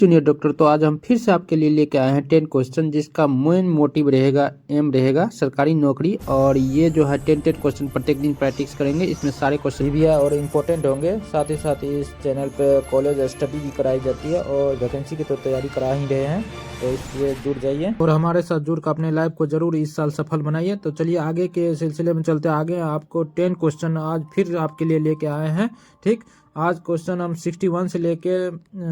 Junior doctor. तो आज हम फिर से आपके लिए लेके आए हैं 10 क्वेश्चन जिसका मेन मोटिव रहेगा, एम रहेगा सरकारी नौकरी। और ये जो है 10 क्वेश्चन प्रत्येक दिन प्रैक्टिस करेंगे। इसमें सारे क्वेश्चन भी है और इम्पोर्टेंट होंगे। साथ ही साथ इस चैनल पे कॉलेज स्टडी भी कराई जाती है और वैकेंसी की तो तैयारी करा ही रहे हैं, तो इसलिए जुड़ जाइए और हमारे साथ जुड़ कर अपने लाइफ को जरूर इस साल सफल बनाइए। तो चलिए आगे के सिलसिले में चलते। आगे आपको 10 क्वेश्चन आज फिर आपके लिए लेके आए हैं। ठीक, आज क्वेश्चन हम 61 से लेके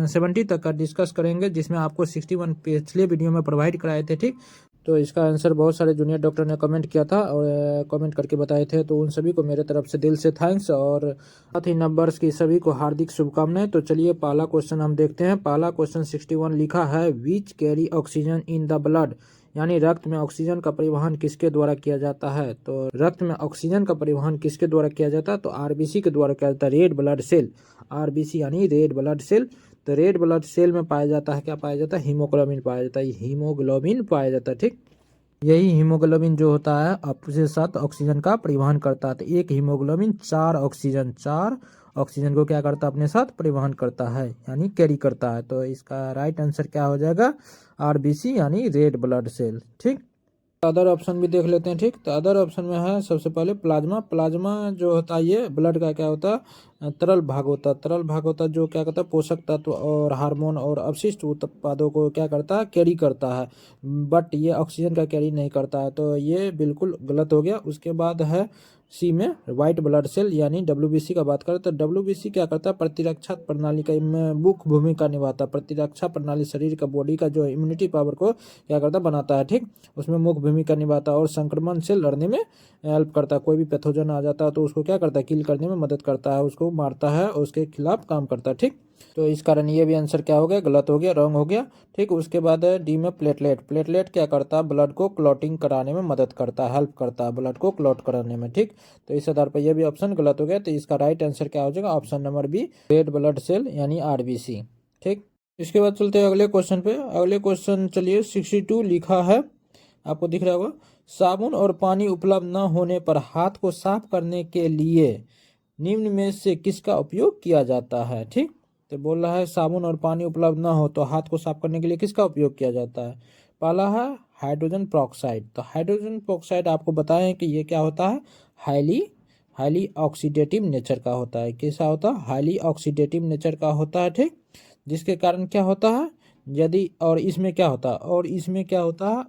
70 तक का डिस्कस करेंगे, जिसमें आपको 61 पिछले वीडियो में प्रोवाइड कराए थे। ठीक, तो इसका आंसर बहुत सारे जूनियर डॉक्टर ने कमेंट किया था और कमेंट करके बताए थे, तो उन सभी को मेरे तरफ से दिल से थैंक्स और साथ ही नंबर्स की सभी को हार्दिक शुभकामनाएं। तो चलिए पहला क्वेश्चन हम देखते हैं। पहला क्वेश्चन 61 लिखा है, which carry oxygen in the blood, यानी रक्त में ऑक्सीजन का परिवहन किसके द्वारा किया जाता है। तो रक्त में ऑक्सीजन का परिवहन किसके द्वारा किया जाता है, तो आरबीसी के द्वारा किया जाता है, रेड ब्लड सेल। आरबीसी यानी रेड ब्लड सेल। तो रेड ब्लड सेल में पाया जाता है, क्या पाया जाता है, हीमोग्लोबिन पाया जाता है। हीमोग्लोबिन पाया जाता है। ठीक, यही हीमोग्लोबिन जो होता है अपने साथ ऑक्सीजन का परिवहन करता है। तो एक हीमोग्लोबिन 4 ऑक्सीजन को क्या करता है, अपने साथ परिवहन करता है, यानी कैरी करता है। तो इसका राइट आंसर क्या हो जाएगा, आरबीसी यानी रेड ब्लड सेल। ठीक, अदर ऑप्शन भी देख लेते हैं। ठीक, तो अदर ऑप्शन में है सबसे पहले प्लाज्मा। प्लाज्मा जो होता है ये ब्लड का क्या होता है, तरल भाग होता है। तरल भाग होता है जो क्या करता है, पोषक तत्व और हार्मोन और अपशिष्ट उत्पादों को क्या करता है, कैरी करता है, बट ये ऑक्सीजन का कैरी नहीं करता है। तो ये बिल्कुल गलत हो गया। उसके बाद है सी में व्हाइट ब्लड सेल यानी डब्ल्यूबीसी का बात करें तो डब्ल्यूबीसी क्या करता है, प्रतिरक्षा प्रणाली का मुख्य भूमिका निभाता है। प्रतिरक्षा प्रणाली शरीर का बॉडी का जो इम्यूनिटी पावर को क्या करता है, बनाता है। ठीक, उसमें मुख्य भूमिका निभाता है और संक्रमण से लड़ने में हेल्प करता है। कोई भी पैथोजन आ जाता है तो उसको क्या करता है, किल करने में मदद करता है, उसको मारता है और उसके खिलाफ काम करता है। ठीक, तो इस कारण ये भी आंसर क्या हो गया, गलत हो गया, रॉन्ग हो गया। ठीक, उसके बाद है डी में प्लेटलेट। प्लेटलेट क्या करता है, ब्लड को क्लॉटिंग कराने में मदद करता है, हेल्प करता है ब्लड को क्लॉट कराने में। ठीक, तो इस आधार पर यह भी ऑप्शन गलत हो गया। तो इसका राइट आंसर क्या हो जाएगा, option number B, red blood cell यानी आरबीसी। ठीक, इसके बाद चलते हैं अगले क्वेश्चन पे। अगले क्वेश्चन चलिए 62 लिखा है, आपको दिख रहा होगा, साबुन और पानी उपलब्ध न होने पर हाथ को साफ करने के लिए निम्न में से किसका उपयोग किया जाता है। ठीक, तो बोल रहा है साबुन और पानी उपलब्ध ना हो तो हाथ को साफ करने के लिए किसका उपयोग किया जाता है। पहला है हाइड्रोजन पेरोक्साइड। तो हाइड्रोजन पेरोक्साइड आपको बताएं कि ये क्या होता है, हाईली ऑक्सीडेटिव नेचर का होता है। कैसा होता है, हाईली ऑक्सीडेटिव नेचर का होता है। ठीक, जिसके कारण क्या होता है, यदि और इसमें क्या होता है,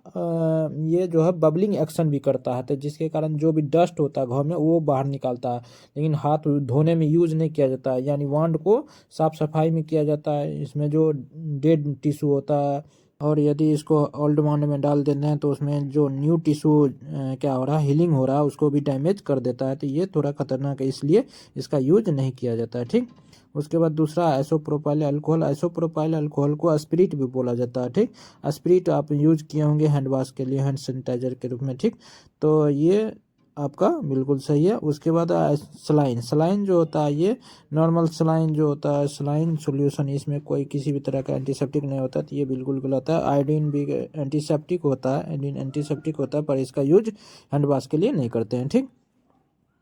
ये जो है बबलिंग एक्शन भी करता है। तो जिसके कारण जो भी डस्ट होता है घर में वो बाहर निकालता है, लेकिन हाथ धोने में यूज नहीं किया जाता है, यानी वांड को साफ सफाई में किया जाता है। इसमें जो डेड टिश्यू होता है और यदि इसको ओल्ड वांड में डाल देते हैं तो उसमें जो न्यू टिश्यू क्या हो रहा है, हीलिंग हो रहा है, उसको भी डैमेज कर देता है। तो ये थोड़ा खतरनाक है, इसलिए इसका यूज नहीं किया जाता है। ठीक, उसके बाद दूसरा आइसोप्रोपाइल अल्कोहल। आइसोप्रोपाइल अल्कोहल को स्पिरिट भी बोला जाता है। ठीक, स्पिरिट आप यूज किए होंगे हैंड वॉश के लिए, हैंड सैनिटाइजर के रूप में। ठीक, तो ये आपका बिल्कुल सही है। उसके बाद सलाइन जो होता है, ये नॉर्मल सलाइन जो होता है, सलाइन सॉल्यूशन, इसमें कोई किसी भी तरह का एंटीसेप्टिक नहीं होता, तो ये बिल्कुल गलत है। आयोडीन भी एंटीसेप्टिक होता है, आयोडीन एंटीसेप्टिक होता है, पर इसका यूज हैंड वॉश के लिए नहीं करते हैं। ठीक,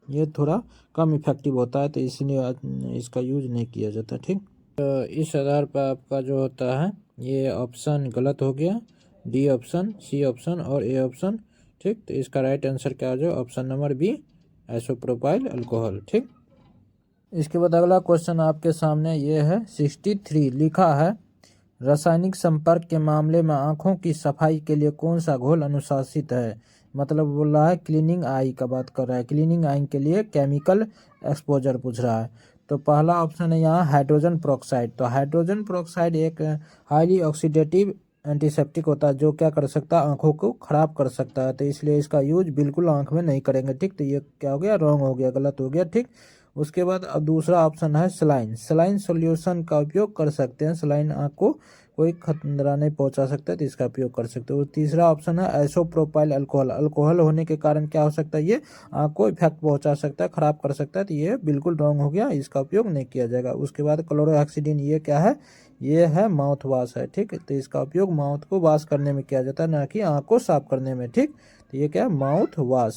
ये थोड़ा कम इफेक्टिव होता है, तो इसलिए इसका यूज नहीं किया जाता। ठीक, तो इस आधार पर आपका जो होता है ये ऑप्शन गलत हो गया, डी ऑप्शन, सी ऑप्शन और ए ऑप्शन। ठीक, तो इसका राइट आंसर क्या हो जाए, option number B, isopropyl alcohol. ठीक, इसके बाद अगला क्वेश्चन आपके सामने ये है 63 लिखा है, रासायनिक संपर्क के मामले में आंखों की सफाई के लिए कौन सा घोल अनुशासित है। मतलब बोल रहा है क्लीनिंग आई का बात कर रहा है, क्लीनिंग आई के लिए केमिकल एक्सपोजर पूछ रहा है। तो पहला ऑप्शन है यहाँ हाइड्रोजन पेरोक्साइड। तो हाइड्रोजन पेरोक्साइड एक हाईली ऑक्सीडेटिव एंटीसेप्टिक होता है जो क्या कर सकता है, आंखों को खराब कर सकता है, तो इसलिए इसका यूज बिल्कुल आंख में नहीं करेंगे। ठीक, तो ये क्या हो गया, रॉन्ग हो गया, गलत हो गया। ठीक, उसके बाद अब दूसरा ऑप्शन है सलाइन सॉल्यूशन का उपयोग कर सकते हैं। सलाइन आंख को कोई खतरा नहीं पहुंचा सकता है, तो इसका उपयोग कर सकते हो। तीसरा ऑप्शन है आइसोप्रोपाइल अल्कोहल। अल्कोहल होने के कारण क्या हो सकता है, ये आंख को इफेक्ट पहुंचा सकता है, खराब कर सकता है, तो ये बिल्कुल रॉन्ग हो गया, इसका उपयोग नहीं किया जाएगा। उसके बाद क्लोरोहेक्सिडिन, ये क्या है, ये है माउथ वॉश है। ठीक, तो इसका उपयोग माउथ को वॉश करने में किया जाता है, ना कि आंख को साफ करने में। ठीक, तो ये क्या है, माउथ वॉश,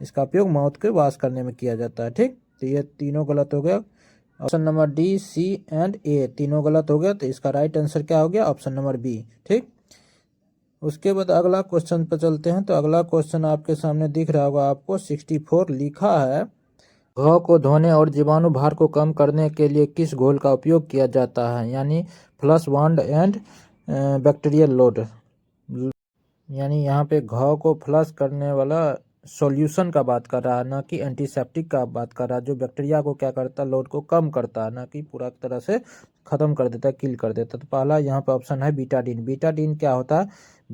इसका उपयोग माउथ के वॉश करने में किया जाता है। ठीक, तो ये तीनों गलत हो गया। Option number D, C and A तीनों गलत हो गया। तो इसका राइट आंसर क्या हो गया? Option number B. ठीक, उसके बाद अगला क्वेश्चन पर चलते हैं। तो अगला क्वेश्चन आपके सामने दिख रहा होगा आपको, 64 लिखा है, घाव को धोने और जीवाणु भार को कम करने के लिए किस घोल का उपयोग किया जाता है? यानी फ्लश वांड एंड बैक्टीरियल लोड, यानी यहाँ पे घाव को फ्लश करने वाला सॉल्यूशन का बात कर रहा है, ना कि एंटीसेप्टिक का बात कर रहा है, जो बैक्टीरिया को क्या करता है, लोड को कम करता है, ना कि पूरा तरह से खत्म कर देता है, किल कर देता है। तो पहला यहाँ पे ऑप्शन है बीटाडीन। बीटाडीन क्या होता है?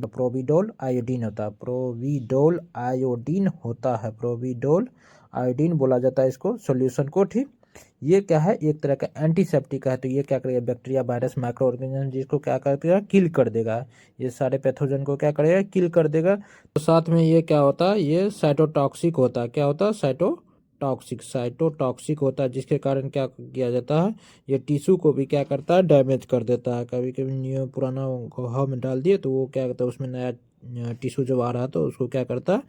प्रोविडोल आयोडीन होता है, प्रोविडोल आयोडीन होता है, प्रोविडोल आयोडीन बोला जाता है इसको, सॉल्यूशन को। ठीक, ये क्या है? एक तरह का एंटीसेप्टिक है। तो ये क्या करेगा? बैक्टीरिया, वायरस, माइक्रो ऑर्गेनिज्म जिसको क्या करेगा? किल कर देगा। ये सारे पैथोजन को क्या करेगा? किल कर देगा। तो साथ में ये क्या होता है? ये साइटोटॉक्सिक होता है। क्या होता है? साइटोटॉक्सिक, साइटोटॉक्सिक होता है, जिसके कारण क्या किया जाता है? ये टिश्यू को भी क्या करता है? डैमेज कर देता है। कभी कभी न्यू पुराना घाव में डाल दिए तो वो क्या करता है? उसमें नया टिश्यू जब आ रहा है तो उसको क्या करता है?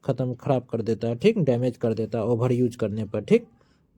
खत्म, खराब कर देता है। ठीक, डैमेज कर देता है ओवर यूज करने पर। ठीक,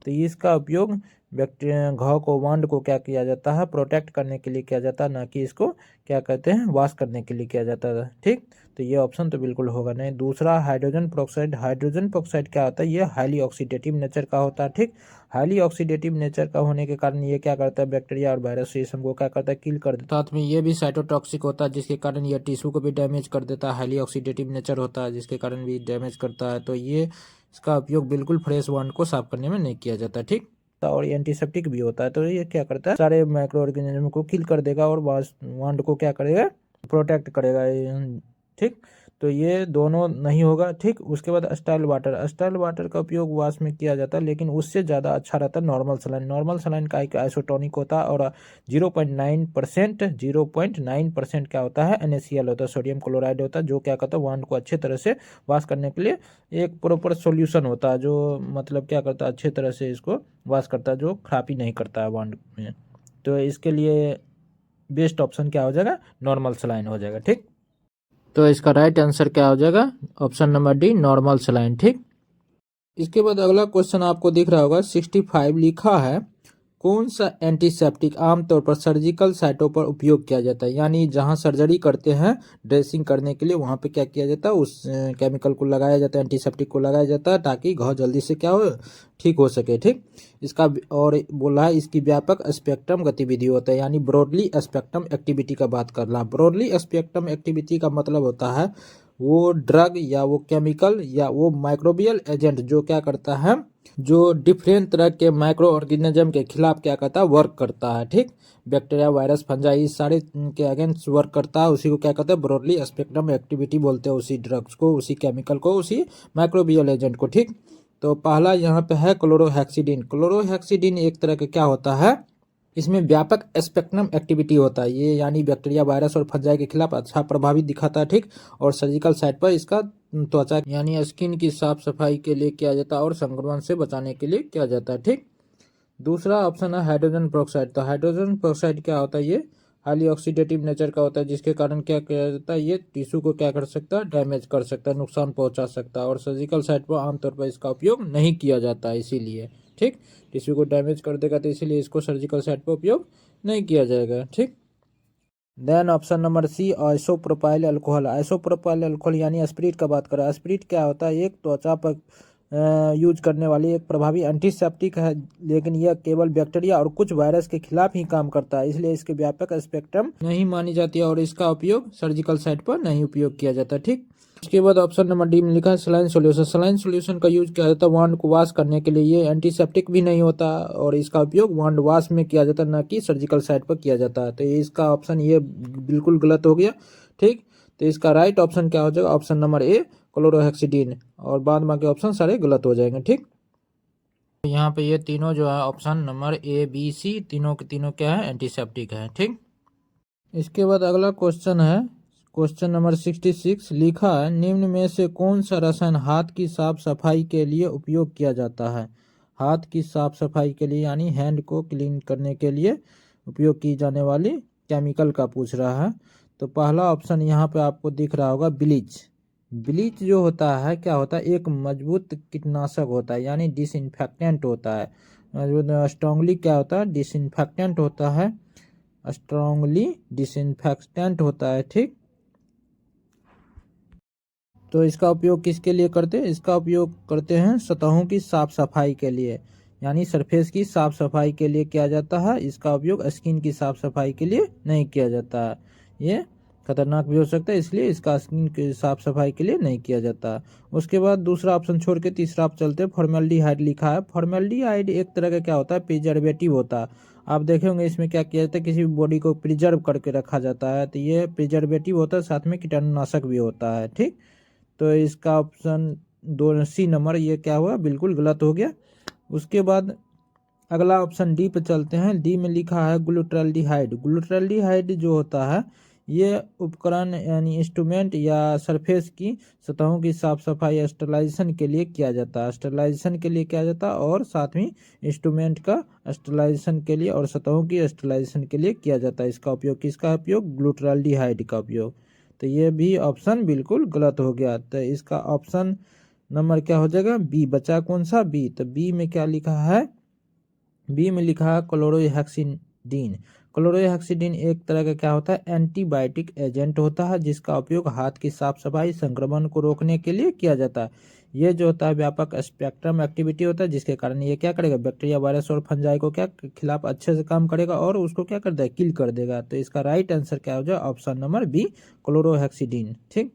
तो इसका उपयोग बैक्टीरिया, घाव को, वांड को क्या किया जाता है? प्रोटेक्ट करने के लिए किया जाता है, ना कि इसको क्या कहते हैं? वॉश करने के लिए किया जाता है। ठीक, तो ये ऑप्शन तो बिल्कुल होगा नहीं। दूसरा हाइड्रोजन पेरोक्साइड। हाइड्रोजन पेरोक्साइड क्या होता है? ये हाईली ऑक्सीडेटिव नेचर का होता है। ठीक, हाईली ऑक्सीडेटिव नेचर का होने के कारण ये क्या करता है? बैक्टीरिया और वायरस ये सबको क्या करता है? किल कर देता है। साथ में ये भी साइटोटॉक्सिक होता है, जिसके कारण ये टिश्यू को भी डैमेज कर देता है। हाईली ऑक्सीडेटिव नेचर होता है, जिसके कारण भी डैमेज करता है। तो ये इसका उपयोग बिल्कुल फ्रेश वांड को साफ करने में नहीं किया जाता। ठीक, और एंटीसेप्टिक भी होता है। तो ये क्या करता है? सारे माइक्रो ऑर्गेनिज्म को किल कर देगा और वांड को क्या करेगा? प्रोटेक्ट करेगा। ठीक, तो ये दोनों नहीं होगा। ठीक, उसके बाद स्टाइल वाटर। स्टाइल वाटर का उपयोग वॉश में किया जाता है, लेकिन उससे ज़्यादा अच्छा रहता है नॉर्मल सलाइन। नॉर्मल सलाइन का एक आइसोटोनिक होता है और 0.9% क्या होता है? NaCl होता है, सोडियम क्लोराइड होता है, जो क्या करता है? वांड को अच्छे तरह से वॉश करने के लिए एक प्रॉपर सॉल्यूशन होता है, जो मतलब क्या करता है? अच्छे तरह से इसको वॉश करता है, जो खराबी नहीं करता है वांड में। तो इसके लिए बेस्ट ऑप्शन क्या हो जाएगा? नॉर्मल सलाइन हो जाएगा। ठीक, तो इसका राइट आंसर क्या हो जाएगा? Option number D, normal saline. ठीक, इसके बाद अगला क्वेश्चन आपको दिख रहा होगा, 65 लिखा है, कौन सा एंटीसेप्टिक आमतौर पर सर्जिकल साइटों पर उपयोग किया जाता है? यानी जहां सर्जरी करते हैं ड्रेसिंग करने के लिए, वहां पे क्या किया जाता है? उस केमिकल को लगाया जाता है, एंटीसेप्टिक को लगाया जाता है, ताकि घाव जल्दी से क्या हो? ठीक हो सके। ठीक, इसका और बोला है इसकी व्यापक स्पेक्ट्रम गतिविधि होता है, यानी ब्रॉडली स्पेक्ट्रम एक्टिविटी का बात कर रहा। ब्रॉडली स्पेक्ट्रम एक्टिविटी का मतलब होता है वो ड्रग या वो केमिकल या वो माइक्रोबियल एजेंट जो क्या करता है? जो डिफरेंट तरह के माइक्रो ऑर्गेनिज्म के खिलाफ क्या करता है? वर्क करता है। ठीक, बैक्टीरिया, वायरस, फंजाई, सारे के अगेंस्ट वर्क करता है, उसी को क्या कहते हैं? ब्रॉडली स्पेक्ट्रम एक्टिविटी बोलते हैं, उसी ड्रग्स को, उसी केमिकल को, उसी माइक्रोबियल एजेंट को। ठीक, तो पहला यहाँ पे है क्लोरोहेक्सिडिन। क्लोरोहेक्सिडिन एक तरह का क्या होता है? इसमें व्यापक स्पेक्ट्रम एक्टिविटी होता है ये, यानी बैक्टीरिया, वायरस और फंजाई के खिलाफ अच्छा प्रभावित दिखाता है। ठीक, और सर्जिकल साइट पर इसका त्वचा यानी स्किन की साफ सफाई के लिए किया जाता है और संक्रमण से बचाने के लिए किया जाता है। ठीक, दूसरा ऑप्शन है हाइड्रोजन पेरोक्साइड। तो हाइड्रोजन पेरोक्साइड क्या होता है? ये हाईली ऑक्सीडेटिव नेचर का होता है, जिसके कारण क्या किया जाता है? ये टिश्यू को क्या कर सकता है? डैमेज कर सकता है, नुकसान पहुंचा सकता है, और सर्जिकल साइट पर आमतौर पर इसका उपयोग नहीं किया जाता है, इसीलिए। ठीक, टिश्यू को डैमेज कर देगा, तो इसीलिए इसको सर्जिकल साइट पर उपयोग नहीं किया जाएगा। ठीक, then option number C, isopropyl alcohol. Isopropyl alcohol यानी स्पिरिट का बात करें। स्पिरिट क्या होता है? एक त्वचा पर यूज करने वाली एक प्रभावी एंटीसेप्टिक है, लेकिन यह केवल बैक्टीरिया और कुछ वायरस के खिलाफ ही काम करता है, इसलिए इसके व्यापक स्पेक्ट्रम नहीं मानी जाती है और इसका उपयोग सर्जिकल साइट पर नहीं उपयोग किया जाता। ठीक, इसके बाद ऑप्शन नंबर डी में लिखा है सलाइन सॉल्यूशन। सलाइन सॉल्यूशन का यूज किया जाता है वांड को वॉश करने के लिए। ये एंटीसेप्टिक भी नहीं होता और इसका उपयोग वांड वॉश में किया जाता है, न कि सर्जिकल साइट पर किया जाता है। तो इसका ऑप्शन ये बिल्कुल गलत हो गया। ठीक, तो इसका राइट ऑप्शन क्या हो जाएगा? ऑप्शन नंबर ए, क्लोरोहेक्सिडिन, और बाद बाकी ऑप्शन सारे गलत हो जाएंगे। ठीक, यहाँ पे ये तीनों जो है ऑप्शन नंबर ए, बी, सी, तीनों के तीनों क्या है? एंटीसेप्टिक है। ठीक, इसके बाद अगला क्वेश्चन है, क्वेश्चन नंबर 66 लिखा है, निम्न में से कौन सा रसायन हाथ की साफ सफाई के लिए उपयोग किया जाता है? हाथ की साफ सफाई के लिए, यानी हैंड को क्लीन करने के लिए उपयोग की जाने वाली केमिकल का पूछ रहा है। तो पहला ऑप्शन यहाँ पे आपको दिख रहा होगा, ब्लीच। ब्लीच जो होता है क्या होता है? एक मजबूत कीटनाशक होता है, यानी डिसइंफेक्टेंट होता है, स्ट्रांगली क्या होता है, डिसइंफेक्टेंट होता है, स्ट्रांगली डिसइंफेक्टेंट होता है, ठीक। तो इसका उपयोग किसके लिए करते हैं, इसका उपयोग करते हैं सतहों की साफ सफाई के लिए, यानी सरफेस की साफ सफाई के लिए किया जाता है। इसका उपयोग स्किन की साफ सफाई के लिए नहीं किया जाता है, ये खतरनाक भी हो सकता है, इसलिए इसका स्किन की साफ सफाई के लिए नहीं किया जाता। उसके बाद दूसरा ऑप्शन छोड़ के तीसरा आप चलते हैं। फॉर्मेल्डिहाइड लिखा है। फॉर्मेल्डिहाइड एक तरह का क्या होता है, प्रिजर्वेटिव होता है। आप देखेंगे इसमें क्या किया जाता है, किसी भी बॉडी को प्रिजर्व करके रखा जाता है, तो ये प्रिजर्वेटिव होता है, साथ में कीटाणुनाशक भी होता है, ठीक। तो इसका ऑप्शन 2 सी नंबर ये क्या हुआ, बिल्कुल गलत हो गया। उसके बाद अगला ऑप्शन डी पे चलते हैं। डी में लिखा है ग्लूटाल्डिहाइड। ग्लूटाल्डिहाइड जो होता है ये उपकरण यानी इंस्ट्रूमेंट या सरफेस की सतहों की साफ सफाई स्टरलाइजेशन के लिए किया जाता है, स्टरलाइजेशन के लिए किया जाता है, और साथ में इंस्ट्रूमेंट का स्टरलाइजेशन के लिए और सतहों की स्टरलाइजेशन के लिए किया जाता है। इसका उपयोग किसका उपयोग, ग्लूटाल्डिहाइड का उपयोग। तो ये भी ऑप्शन बिल्कुल गलत हो गया। तो इसका ऑप्शन नंबर क्या हो जाएगा, बी। बचा कौन सा, बी। तो बी में क्या लिखा है, बी में लिखा है क्लोरोहेक्सिडिन। क्लोरोहेक्सिडिन एक तरह का क्या होता है, एंटीबायोटिक एजेंट होता है, जिसका उपयोग हाथ की साफ सफाई संक्रमण को रोकने के लिए किया जाता है। ये जो होता है व्यापक स्पेक्ट्रम एक्टिविटी होता है, जिसके कारण ये क्या करेगा, बैक्टीरिया, वायरस और फंजाई को क्या खिलाफ अच्छे से काम करेगा और उसको क्या कर देगा, किल कर देगा। तो इसका राइट आंसर क्या हो जाए, ऑप्शन नंबर बी, क्लोरोहेक्सिडिन, ठीक।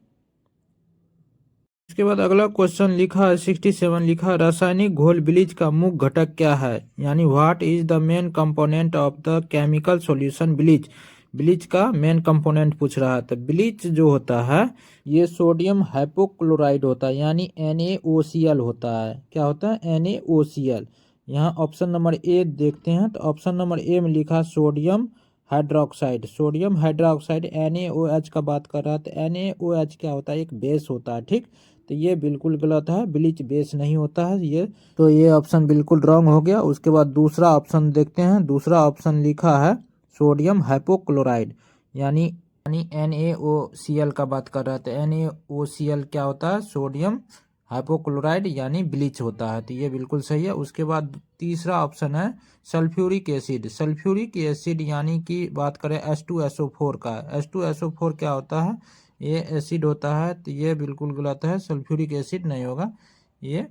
इसके बाद अगला क्वेश्चन लिखा है 67, लिखा है रासायनिक घोल ब्लीच का मुख्य घटक क्या है, यानी what is the main component of the chemical solution bleach. Bleach का मेन कंपोनेंट पूछ रहा है। तो ब्लीच जो होता है ये सोडियम हाइपोक्लोराइड होता है, यानी NaOCl होता है। क्या होता है, NaOCl। यहाँ ऑप्शन नंबर ए देखते हैं। तो ऑप्शन नंबर ए में लिखा sodium hydroxide. Sodium hydroxide NaOH का बात कर रहा है। तो NaOH क्या होता है, एक बेस होता है, ठीक। तो ये बिल्कुल गलत है, ब्लीच बेस नहीं होता है ये। तो ये ऑप्शन बिल्कुल रॉन्ग हो गया। उसके बाद दूसरा ऑप्शन देखते हैं। दूसरा ऑप्शन लिखा है सोडियम हाइपोक्लोराइड, यानी NaOCl का बात कर रहा था। NaOCl क्या होता है, सोडियम हाइपोक्लोराइड यानी ब्लीच होता है। तो ये बिल्कुल सही है। उसके बाद तीसरा ऑप्शन है सल्फ्यूरिक एसिड। सल्फ्यूरिक एसिड यानी कि बात करें H2SO4 का। H2SO4 क्या होता है, ये एसिड होता है। तो ये बिल्कुल गलत है, सल्फ्यूरिक एसिड नहीं होगा, ये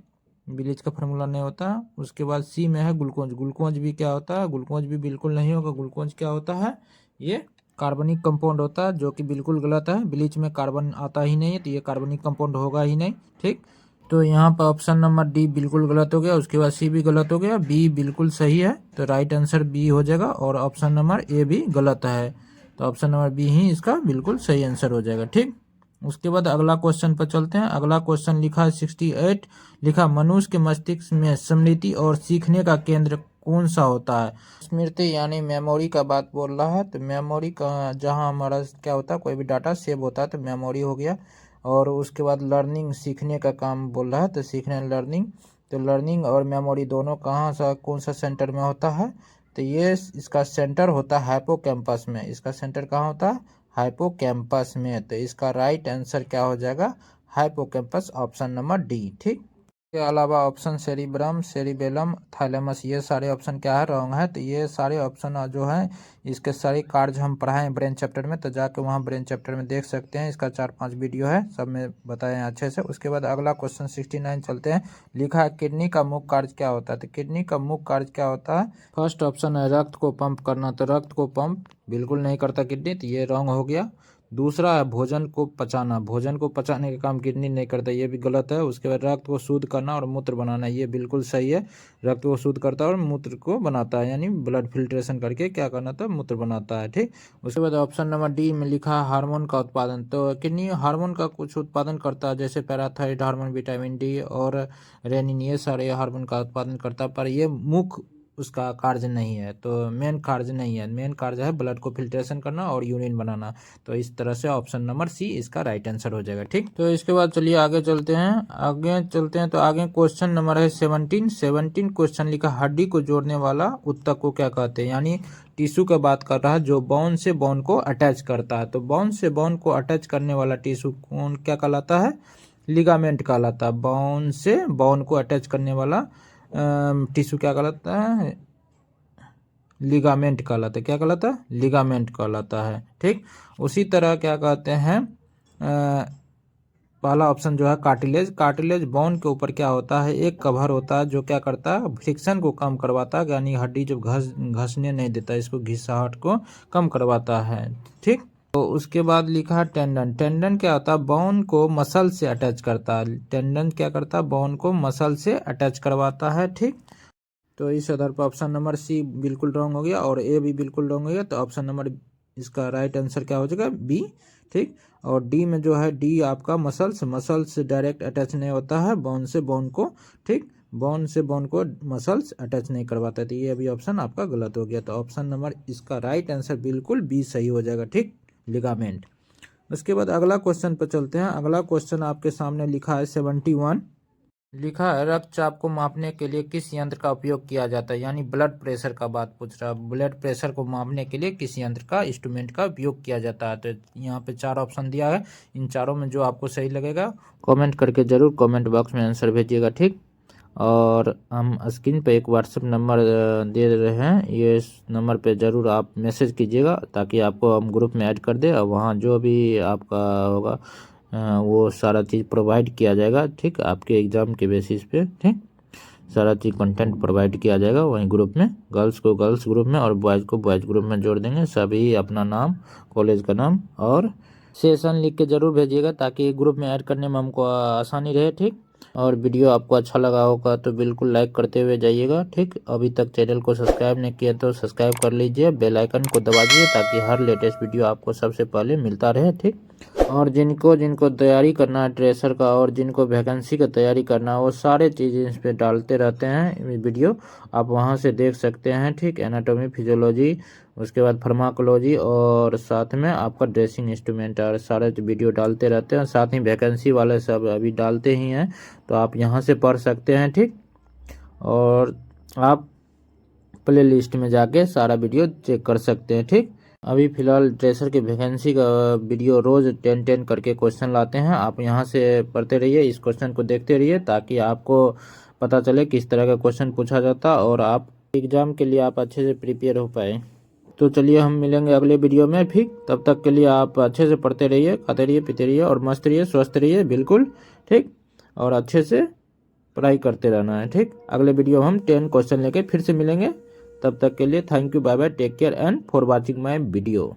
ब्लीच का फार्मूला नहीं होता। उसके बाद सी में है ग्लूकोज। ग्लूकोज भी क्या होता है, ग्लूकोज भी बिल्कुल नहीं होगा। ग्लूकोज क्या होता है, ये कार्बनिक कंपाउंड होता है, जो कि बिल्कुल गलत है। ब्लीच में कार्बन आता ही नहीं है, तो ये कार्बनिक कंपाउंड होगा ही नहीं, ठीक। तो यहाँ पर ऑप्शन नंबर डी बिल्कुल गलत हो गया। उसके बाद सी भी गलत हो गया, बी बिल्कुल सही है। तो राइट आंसर बी हो जाएगा, और ऑप्शन नंबर ए भी गलत है। तो ऑप्शन नंबर बी ही इसका बिल्कुल सही आंसर हो जाएगा, ठीक। उसके बाद अगला क्वेश्चन पर चलते हैं। अगला क्वेश्चन लिखा है 68, लिखा मनुष्य के मस्तिष्क में स्मृति और सीखने का केंद्र कौन सा होता है। स्मृति यानी मेमोरी का बात बोल रहा है। तो मेमोरी का जहाँ हमारा क्या होता है, कोई भी डाटा सेव होता है तो मेमोरी हो गया। और उसके बाद लर्निंग, सीखने का काम बोल रहा है, तो सीखने लर्निंग। तो लर्निंग और मेमोरी दोनों कहाँ सा, कौन सा सेंटर में होता है। तो ये इसका सेंटर होता है हाइपोकैम्पस में। इसका सेंटर कहाँ होता है, हाइपोकैम्पस में। तो इसका राइट आंसर क्या हो जाएगा, हाइपोकैम्पस, ऑप्शन नंबर डी, ठीक। के अलावा ऑप्शन सेरिब्रम, सेरिबेलम, थाइलेमस, ये सारे ऑप्शन क्या है, रॉन्ग है। तो ये सारे ऑप्शन जो हैं इसके सारे कार्य हम पढ़ाएं ब्रेन चैप्टर में, तो जाके वहाँ ब्रेन चैप्टर में देख सकते हैं। इसका 4-5 वीडियो है, सब में बताए हैं अच्छे से। उसके बाद अगला क्वेश्चन 69 चलते हैं। लिखा है किडनी का मुख्य कार्य क्या होता है। तो किडनी का मुख्य कार्य क्या होता है, फर्स्ट ऑप्शन है रक्त को पंप करना। तो रक्त को पंप बिल्कुल नहीं करता किडनी, तो ये रॉन्ग हो गया। दूसरा है भोजन को पचाना। भोजन को पचाने का काम किडनी नहीं करता, ये भी गलत है। उसके बाद रक्त को शुद्ध करना और मूत्र बनाना, ये बिल्कुल सही है। रक्त को शुद्ध करता है और मूत्र को बनाता है, यानी ब्लड फिल्ट्रेशन करके क्या करना था, मूत्र बनाता है, ठीक। उसके बाद ऑप्शन नंबर डी में लिखा है हार्मोन का उत्पादन। तो किडनी हार्मोन का कुछ उत्पादन करता है, जैसे पैराथायराइड हार्मोन, विटामिन डी और रेनिन, ये सारे हार्मोन का उत्पादन करता है। पर ये मुख्य उसका कार्य नहीं है, तो मेन कार्य नहीं है। मेन कार्य है ब्लड को फिल्ट्रेशन करना और यूरिन बनाना। तो इस तरह से ऑप्शन नंबर सी इसका राइट आंसर हो जाएगा, ठीक। तो इसके बाद चलिए आगे चलते हैं। तो आगे क्वेश्चन नंबर है 17 क्वेश्चन लिखा हड्डी को जोड़ने वाला ऊतक को क्या कहते हैं, यानी टिश्यू का बात कर रहा है जो बोन से बोन को अटैच करता है। तो बोन से बोन को अटैच करने वाला टिश्यू कौन क्या कहलाता है, लिगामेंट कहलाता है। बोन से बोन को अटैच करने वाला टिश्यू क्या कहलाता है, लिगामेंट कहलाता है। क्या कहलाता है, लिगामेंट कहलाता है। ठीक, उसी तरह क्या कहते हैं, पहला ऑप्शन जो है कार्टिलेज। कार्टिलेज बोन के ऊपर क्या होता है, एक कवर होता है जो क्या करता है, फ्रिक्शन को कम करवाता है, यानी हड्डी जब घसने नहीं देता, इसको घिसाहट को कम करवाता है। ठीक, तो उसके बाद लिखा है टेंडन। टेंडन क्या होता है, बोन को मसल से अटैच करता है। टेंडन क्या करता है, बोन को मसल से अटैच करवाता है। ठीक, तो इस आधार पर ऑप्शन नंबर सी बिल्कुल रॉन्ग हो गया और ए भी बिल्कुल रॉन्ग हो गया। तो ऑप्शन नंबर इसका राइट आंसर क्या हो जाएगा, बी। ठीक, और डी में जो है, डी आपका मसल्स डायरेक्ट अटैच नहीं होता है बोन से बोन को। ठीक, बोन से बोन को मसल्स अटैच नहीं करवाता है। तो ये अभी ऑप्शन आपका गलत हो गया। तो ऑप्शन नंबर इसका राइट आंसर बिल्कुल बी सही हो जाएगा। ठीक, लिगामेंट। उसके बाद अगला क्वेश्चन पर चलते हैं। अगला क्वेश्चन आपके सामने लिखा है 71। लिखा है रक्तचाप को मापने के लिए किस यंत्र का उपयोग किया जाता है, यानी ब्लड प्रेशर का बात पूछ रहा है। ब्लड प्रेशर को मापने के लिए किस यंत्र का, इंस्ट्रूमेंट का उपयोग किया जाता है। तो यहाँ पे 4 ऑप्शन दिया है, इन चारों में जो आपको सही लगेगा कमेंट करके जरूर कमेंट बॉक्स में आंसर भेजिएगा। ठीक, और हम स्क्रीन पे एक व्हाट्सएप नंबर दे रहे हैं, ये इस नंबर पे ज़रूर आप मैसेज कीजिएगा ताकि आपको हम ग्रुप में ऐड कर दें और वहाँ जो भी आपका होगा वो सारा चीज़ प्रोवाइड किया जाएगा। ठीक, आपके एग्ज़ाम के बेसिस पे। ठीक, सारा चीज़ कंटेंट प्रोवाइड किया जाएगा वहीं ग्रुप में। गर्ल्स को गर्ल्स ग्रुप में और बॉयज़ को बॉयज़ ग्रुप में जोड़ देंगे। सभी अपना नाम, कॉलेज का नाम और सेशन लिख के ज़रूर भेजिएगा ताकि ग्रुप में ऐड करने में हमको आसानी रहे। ठीक, और वीडियो आपको अच्छा लगा होगा तो बिल्कुल लाइक करते हुए जाइएगा। ठीक, अभी तक चैनल को सब्सक्राइब नहीं किया तो सब्सक्राइब कर लीजिए, बेल आइकन को दबा दीजिए ताकि हर लेटेस्ट वीडियो आपको सबसे पहले मिलता रहे। ठीक, और जिनको तैयारी करना है ट्रेसर का और जिनको वैकेंसी का तैयारी करना है वो सारे चीज़ें इस पर डालते रहते हैं वीडियो, आप वहां से देख सकते हैं। ठीक, एनाटॉमी, फिजियोलॉजी, उसके बाद फार्माकोलॉजी और साथ में आपका ड्रेसिंग इंस्ट्रूमेंट और सारे वीडियो डालते रहते हैं। साथ ही वैकेंसी वाले सब अभी डालते ही हैं, तो आप यहाँ से पढ़ सकते हैं। ठीक, और आप प्ले लिस्ट में जाके सारा वीडियो चेक कर सकते हैं। ठीक, अभी फिलहाल ट्रेसर की वैकेंसी का वीडियो रोज़ 10 करके क्वेश्चन लाते हैं, आप यहाँ से पढ़ते रहिए, इस क्वेश्चन को देखते रहिए ताकि आपको पता चले किस तरह का क्वेश्चन पूछा जाता और आप एग्ज़ाम के लिए आप अच्छे से प्रिपेयर हो पाए। तो चलिए हम मिलेंगे अगले वीडियो में। फिर तब तक के लिए आप अच्छे से पढ़ते रहिए, खाते रहिए, पीते रहिए और मस्त रहिए, स्वस्थ रहिए बिल्कुल। ठीक, और अच्छे से पढ़ाई करते रहना है। ठीक, अगले वीडियो में हम 10 क्वेश्चन लेके फिर से मिलेंगे। तब तक के लिए thank you, bye bye, take care and for watching my video.